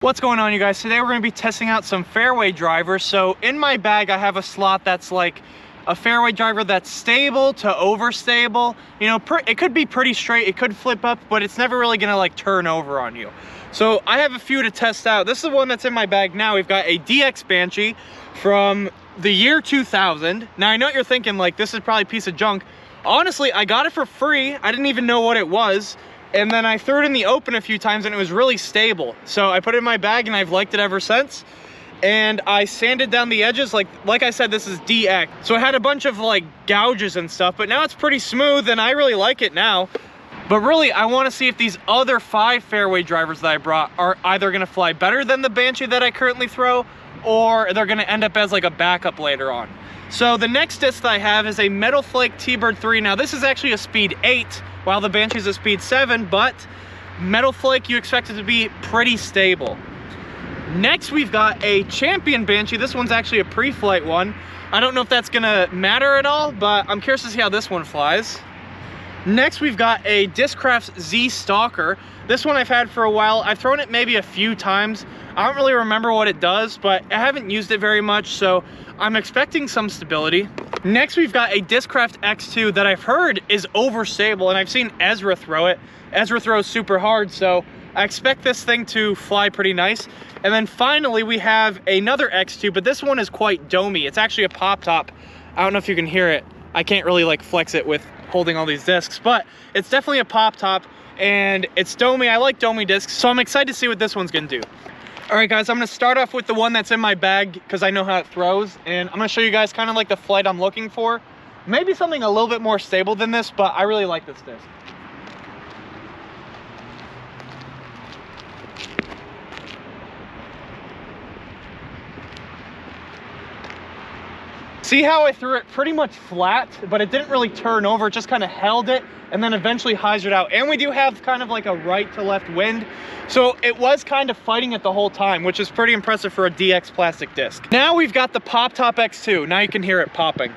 What's going on, you guys? Today we're going to be testing out some fairway drivers. So in my bag I have a slot that's like a fairway driver that's stable to overstable. You know, it could be pretty straight, it could flip up, but it's never really going to like turn over on you. So I have a few to test out. This is the one that's in my bag now. We've got a DX Banshee from the year 2000. Now I know what you're thinking, like, this is probably a piece of junk. Honestly, I got it for free. I didn't even know what it was. And then I threw it in the open a few times and it was really stable. So I put it in my bag and I've liked it ever since. And I sanded down the edges. Like I said, this is DX. So it had a bunch of like gouges and stuff, but now it's pretty smooth and I really like it now. But really, I want to see if these other 5 fairway drivers that I brought are either going to fly better than the Banshee that I currently throw, or they're going to end up as like a backup later on. So the next disc that I have is a Metal Flake T-Bird 3. Now this is actually a speed 8, while the Banshee's a speed 7, but Metal Flake, you expect it to be pretty stable. Next, we've got a Champion Banshee. This one's actually a pre-flight one. I don't know if that's gonna matter at all, but I'm curious to see how this one flies. Next, we've got a Discraft Z Stalker. This one I've had for a while. I've thrown it maybe a few times. I don't really remember what it does, but I haven't used it very much, so I'm expecting some stability. Next, we've got a Discraft X2 that I've heard is overstable, and I've seen Ezra throw it. Ezra throws super hard, so I expect this thing to fly pretty nice. And then finally, we have another X2, but this one is quite domey. It's actually a pop top. I don't know if you can hear it. I can't really like flex it with holding all these discs, but it's definitely a pop top and it's domey. I like domey discs, so I'm excited to see what this one's gonna do. All right, guys, I'm gonna start off with the one that's in my bag because I know how it throws, and I'm gonna show you guys kind of like the flight I'm looking for. Maybe something a little bit more stable than this, but I really like this disc. See how I threw it pretty much flat, but it didn't really turn over. It just kind of held it and then eventually hyzered out. And we do have kind of like a right to left wind. So it was kind of fighting it the whole time, which is pretty impressive for a DX plastic disc. Now we've got the Pop Top X2. Now you can hear it popping.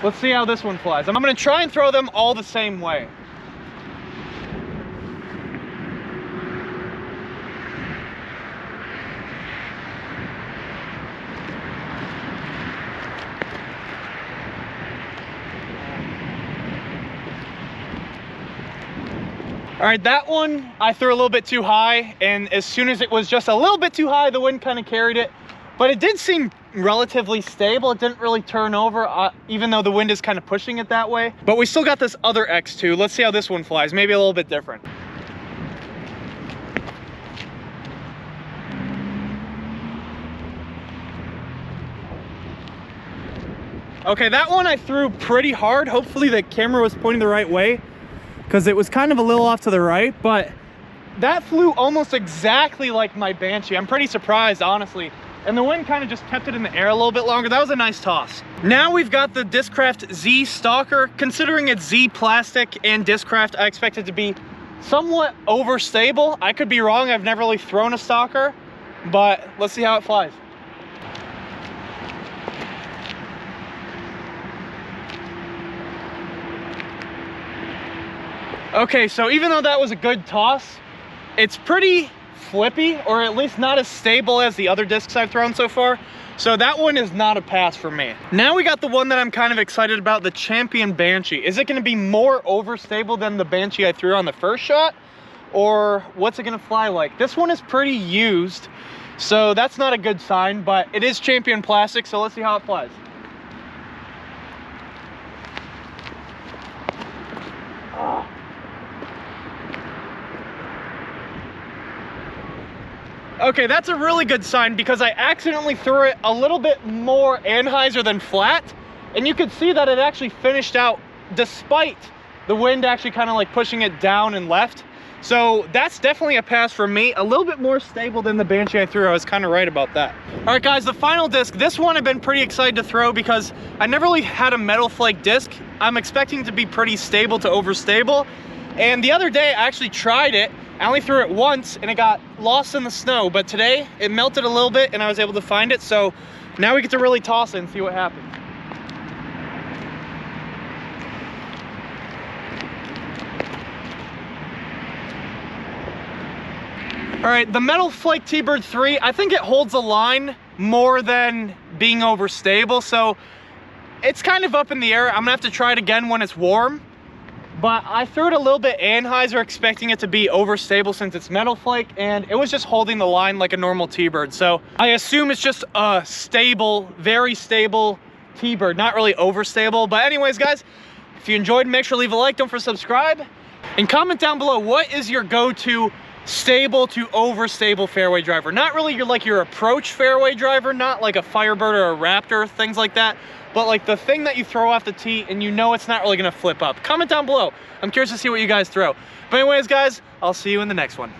Let's see how this one flies. I'm gonna try and throw them all the same way. All right, that one I threw a little bit too high, and as soon as it was just a little bit too high, the wind kind of carried it. But it did seem relatively stable. It didn't really turn over, even though the wind is kind of pushing it that way. But we still got this other X2. Let's see how this one flies. Maybe a little bit different. Okay, that one I threw pretty hard. Hopefully the camera was pointing the right way, because it was kind of a little off to the right, but that flew almost exactly like my Banshee. I'm pretty surprised, honestly. And the wind kind of just kept it in the air a little bit longer. That was a nice toss. Now we've got the Discraft Z Stalker. Considering it's Z plastic and Discraft, I expect it to be somewhat overstable. I could be wrong. I've never really thrown a Stalker, but let's see how it flies. Okay, so even though that was a good toss, it's pretty flippy, or at least not as stable as the other discs I've thrown so far. So that one is not a pass for me. Now we got the one that I'm kind of excited about, the Champion Banshee. Is it gonna be more overstable than the Banshee I threw on the first shot? Or what's it gonna fly like? This one is pretty used, so that's not a good sign, but it is Champion plastic, so let's see how it flies. Okay, that's a really good sign because I accidentally threw it a little bit more anhyzer than flat, and you could see that it actually finished out despite the wind actually kind of like pushing it down and left. So that's definitely a pass for me. A little bit more stable than the Banshee I threw. I was kind of right about that. All right, guys, the final disc. This one I've been pretty excited to throw because I never really had a Metal Flake disc. I'm expecting to be pretty stable to overstable. And the other day I actually tried it. I only threw it once and it got lost in the snow, but today it melted a little bit and I was able to find it. So now we get to really toss it and see what happens. All right, the Metal Flake T-Bird 3, I think it holds a line more than being overstable, so it's kind of up in the air. I'm gonna have to try it again when it's warm, but I threw it a little bit Anheuser expecting it to be overstable since it's Metal Flake, and it was just holding the line like a normal T-Bird. So I assume it's just a stable, very stable T-Bird, not really overstable. But anyways, guys, if you enjoyed, make sure to leave a like, don't forget to subscribe, and comment down below, what is your go-to stable to overstable fairway driver? Not really your approach fairway driver, not like a Firebird or a Raptor, things like that, but like the thing that you throw off the tee and you know it's not really gonna flip up. Comment down below. I'm curious to see what you guys throw. But anyways, guys, I'll see you in the next one.